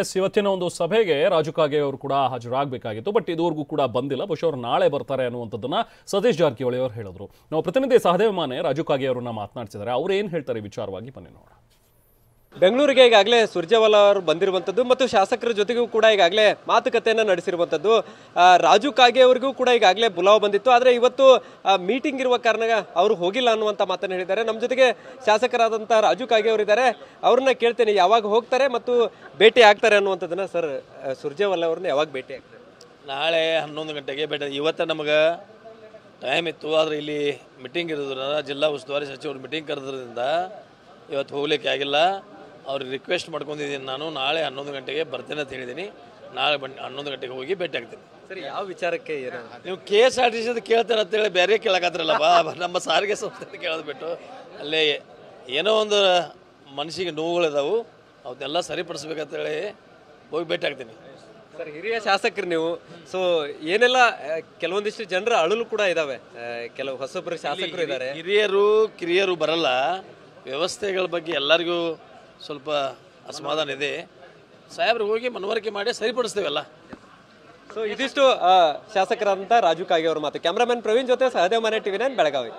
ಇವತ್ತಿನ ಒಂದು ಸಭೆಗೆ ರಾಜು ಕಾಗೆ ಅವರು ಕೂಡ ಹಾಜರಾಗಬೇಕಾಗಿತ್ತು. ಬಟ್ ಇದುವರೆಗೂ ಕೂಡ ಬಂದಿಲ್ಲ. ಬಹುಶಃ ಅವರು ನಾಳೆ ಬರ್ತಾರೆ ಅನ್ನುವಂಥದ್ದನ್ನ ಸತೀಶ್ ಜಾರಕಿಹೊಳಿ ಅವರು ಹೇಳಿದ್ರು. ನಾವು ಪ್ರತಿನಿಧಿ ಸಹದೇವ ಮಾನೆ ರಾಜು ಕಾಗೆ ಅವರನ್ನ ಮಾತನಾಡ್ತಿದ್ದಾರೆ. ಅವ್ರು ಏನು ಹೇಳ್ತಾರೆ ವಿಚಾರವಾಗಿ ಬನ್ನಿ ನೋಡೋಣ. ಬೆಂಗಳೂರಿಗೆ ಈಗಾಗಲೇ ಸುರ್ಜೇವಾಲಾ ಅವರು ಬಂದಿರುವಂಥದ್ದು ಮತ್ತು ಶಾಸಕರ ಜೊತೆಗೂ ಕೂಡ ಈಗಾಗಲೇ ಮಾತುಕತೆಯನ್ನು ನಡೆಸಿರುವಂಥದ್ದು. ರಾಜು ಕಾಗೆ ಅವರಿಗೂ ಕೂಡ ಈಗಾಗಲೇ ಬುಲಾವ್ ಬಂದಿತ್ತು. ಆದರೆ ಇವತ್ತು ಮೀಟಿಂಗ್ ಇರುವ ಕಾರಣ ಅವರು ಹೋಗಿಲ್ಲ ಅನ್ನುವಂಥ ಮಾತನ್ನು ಹೇಳಿದ್ದಾರೆ. ನಮ್ಮ ಜೊತೆಗೆ ಶಾಸಕರಾದಂಥ ರಾಜು ಕಾಗೆ ಅವರಿದ್ದಾರೆ. ಅವ್ರನ್ನ ಕೇಳ್ತೇನೆ ಯಾವಾಗ ಹೋಗ್ತಾರೆ ಮತ್ತು ಭೇಟಿ ಆಗ್ತಾರೆ ಅನ್ನುವಂಥದ್ದನ್ನ. ಸರ್, ಸುರ್ಜೇವಾಲಾ ಅವ್ರನ್ನ ಯಾವಾಗ ಭೇಟಿ ಆಗ್ತಾರೆ? ನಾಳೆ 11 ಗಂಟೆಗೆ ಭೇಟಿ. ಇವತ್ತು ನಮಗೆ ಟೈಮ್ ಇತ್ತು, ಆದರೆ ಇಲ್ಲಿ ಮೀಟಿಂಗ್ ಇರೋದ್ರಿಂದ ಜಿಲ್ಲಾ ಉಸ್ತುವಾರಿ ಸಚಿವರು ಮೀಟಿಂಗ್ ಕರೆದ್ರಿಂದ ಇವತ್ತು ಹೋಗ್ಲಿಕ್ಕೆ ಆಗಿಲ್ಲ. ಅವ್ರಿಗೆ ರಿಕ್ವೆಸ್ಟ್ ಮಾಡ್ಕೊಂಡಿದ್ದೀನಿ. ನಾನು ನಾಳೆ 11 ಗಂಟೆಗೆ ಬರ್ತೇನೆ ಅಂತ ಹೇಳಿದ್ದೀನಿ. ನಾಳೆ 11 ಗಂಟೆಗೆ ಹೋಗಿ ಭೇಟಿ ಆಗ್ತೀನಿ. ಸರಿ, ಯಾವ ವಿಚಾರಕ್ಕೆ? ನೀವು KSRTC ಅದು ಕೇಳ್ತಾರೆ ಅಂತೇಳಿ ಬೇರೆ ಕೇಳಕತ್ತಿರಲ್ಲಪ್ಪ. ನಮ್ಮ ಸಾರಿಗೆ ಸಂಸ್ಥೆ ಕೇಳೋದು ಬಿಟ್ಟು ಅಲ್ಲೇ ಏನೋ ಒಂದು ಮನಸ್ಸಿಗೆ ನೋವುಗಳಿದಾವು, ಅವನ್ನೆಲ್ಲ ಸರಿಪಡಿಸ್ಬೇಕಂತೇಳಿ ಹೋಗಿ ಭೇಟಿ ಆಗ್ತೀನಿ. ಸರ್, ಹಿರಿಯ ಶಾಸಕರು ನೀವು. ಸೊ ಏನೆಲ್ಲ ಕೆಲವೊಂದಿಷ್ಟು ಜನರ ಅಳಲು ಕೂಡ ಇದಾವೆ, ಕೆಲವು ಹೊಸಬ್ರು ಶಾಸಕರು ಇದ್ದಾರೆ. ಹಿರಿಯರು ಕಿರಿಯರು ಬರಲ್ಲ. ವ್ಯವಸ್ಥೆಗಳ ಬಗ್ಗೆ ಎಲ್ಲರಿಗೂ ಸ್ವಲ್ಪ ಅಸಮಾಧಾನ ಇದೆ. ಸಾಹೇಬ್ರಿಗೆ ಹೋಗಿ ಮನವರಿಕೆ ಮಾಡಿ ಸರಿಪಡಿಸ್ತೇವಲ್ಲ. ಸೊ ಇದಿಷ್ಟು ಶಾಸಕರಾದಂಥ ರಾಜು ಕಾಗೆ ಅವರ ಮಾತು. ಕ್ಯಾಮ್ರಾಮನ್ ಪ್ರವೀಣ್ ಜೊತೆ ಸಹದೇವ ಮಾನೆ, TV9 ಬೆಳಗಾವಿ.